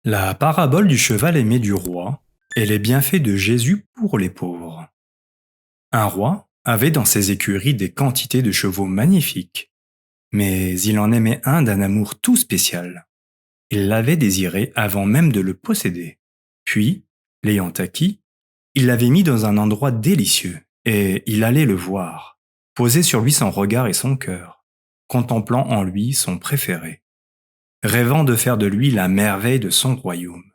La parabole du cheval aimé du roi est les bienfaits de Jésus pour les pauvres. Un roi avait dans ses écuries des quantités de chevaux magnifiques, mais il en aimait un d'un amour tout spécial. Il l'avait désiré avant même de le posséder. Puis, l'ayant acquis, il l'avait mis dans un endroit délicieux, et il allait le voir, poser sur lui son regard et son cœur, contemplant en lui son préféré, rêvant de faire de lui la merveille de son royaume.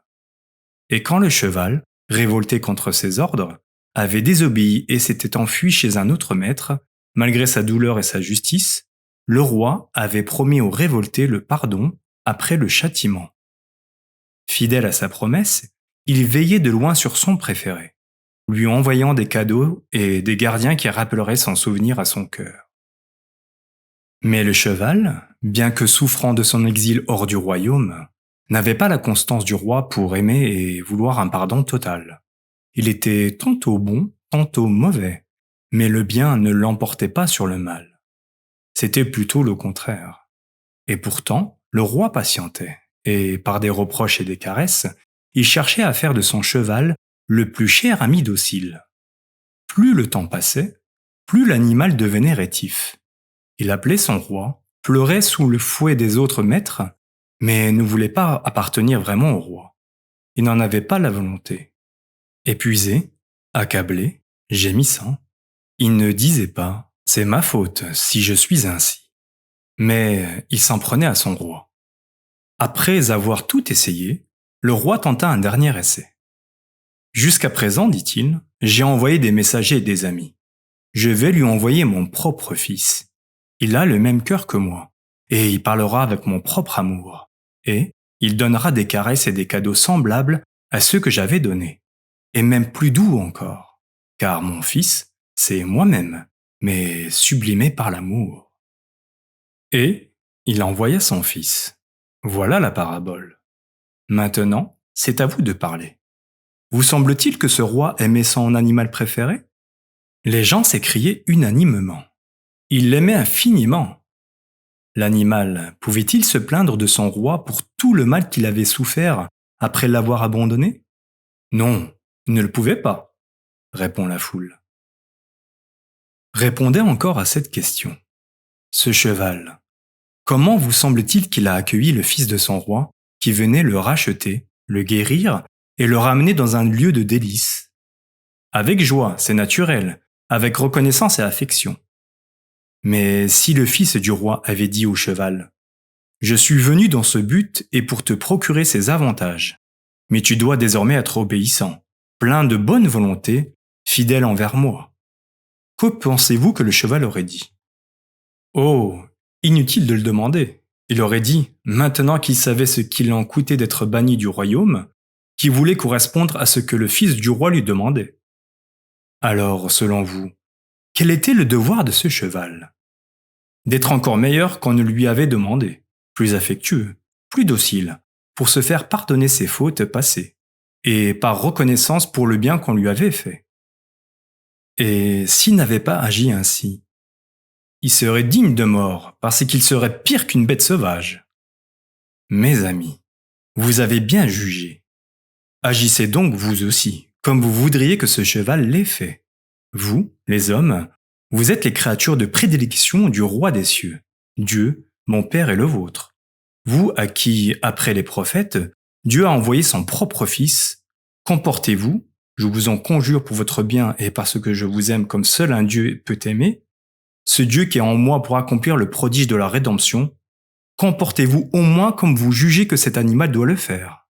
Et quand le cheval, révolté contre ses ordres, avait désobéi et s'était enfui chez un autre maître, malgré sa douleur et sa justice, le roi avait promis au révolté le pardon après le châtiment. Fidèle à sa promesse, il veillait de loin sur son préféré, lui envoyant des cadeaux et des gardiens qui rappelleraient son souvenir à son cœur. Mais le cheval, bien que souffrant de son exil hors du royaume, n'avait pas la constance du roi pour aimer et vouloir un pardon total. Il était tantôt bon, tantôt mauvais, mais le bien ne l'emportait pas sur le mal. C'était plutôt le contraire. Et pourtant, le roi patientait, et par des reproches et des caresses, il cherchait à faire de son cheval le plus cher ami docile. Plus le temps passait, plus l'animal devenait rétif. Il appelait son roi, pleurait sous le fouet des autres maîtres, mais ne voulait pas appartenir vraiment au roi. Il n'en avait pas la volonté. Épuisé, accablé, gémissant, il ne disait pas « c'est ma faute si je suis ainsi ». Mais il s'en prenait à son roi. Après avoir tout essayé, le roi tenta un dernier essai. « Jusqu'à présent, dit-il, j'ai envoyé des messagers et des amis. Je vais lui envoyer mon propre fils. Il a le même cœur que moi, et il parlera avec mon propre amour, et il donnera des caresses et des cadeaux semblables à ceux que j'avais donnés, et même plus doux encore, car mon fils, c'est moi-même, mais sublimé par l'amour. » Et il envoya son fils. Voilà la parabole. Maintenant, c'est à vous de parler. Vous semble-t-il que ce roi aimait son animal préféré ? Les gens s'écriaient unanimement. Il l'aimait infiniment. L'animal pouvait-il se plaindre de son roi pour tout le mal qu'il avait souffert après l'avoir abandonné ? Non, il ne le pouvait pas, répond la foule. Répondez encore à cette question. Ce cheval, comment vous semble-t-il qu'il a accueilli le fils de son roi qui venait le racheter, le guérir et le ramener dans un lieu de délices ? Avec joie, c'est naturel, avec reconnaissance et affection. Mais si le fils du roi avait dit au cheval « Je suis venu dans ce but et pour te procurer ces avantages, mais tu dois désormais être obéissant, plein de bonne volonté, fidèle envers moi. » Que pensez-vous que le cheval aurait dit ? Oh, inutile de le demander. Il aurait dit, maintenant qu'il savait ce qu'il en coûtait d'être banni du royaume, qu'il voulait correspondre à ce que le fils du roi lui demandait. Alors, selon vous, quel était le devoir de ce cheval ? D'être encore meilleur qu'on ne lui avait demandé, plus affectueux, plus docile, pour se faire pardonner ses fautes passées, et par reconnaissance pour le bien qu'on lui avait fait. Et s'il n'avait pas agi ainsi, il serait digne de mort parce qu'il serait pire qu'une bête sauvage. Mes amis, vous avez bien jugé. Agissez donc vous aussi, comme vous voudriez que ce cheval l'ait fait. Vous, les hommes, vous êtes les créatures de prédilection du roi des cieux, Dieu, mon Père et le vôtre. Vous à qui, après les prophètes, Dieu a envoyé son propre Fils, comportez-vous, je vous en conjure pour votre bien et parce que je vous aime comme seul un Dieu peut aimer, ce Dieu qui est en moi pour accomplir le prodige de la rédemption, comportez-vous au moins comme vous jugez que cet animal doit le faire.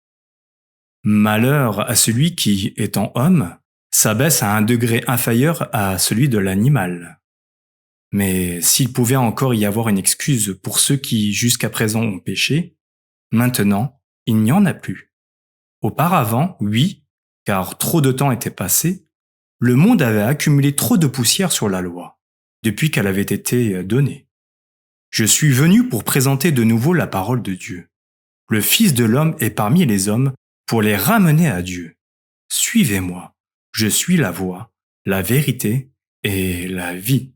Malheur à celui qui, étant homme, s'abaisse à un degré inférieur à celui de l'animal. Mais s'il pouvait encore y avoir une excuse pour ceux qui, jusqu'à présent, ont péché, maintenant, il n'y en a plus. Auparavant, oui, car trop de temps était passé, le monde avait accumulé trop de poussière sur la loi, depuis qu'elle avait été donnée. Je suis venu pour présenter de nouveau la parole de Dieu. Le Fils de l'homme est parmi les hommes pour les ramener à Dieu. Suivez-moi, je suis la voie, la vérité et la vie.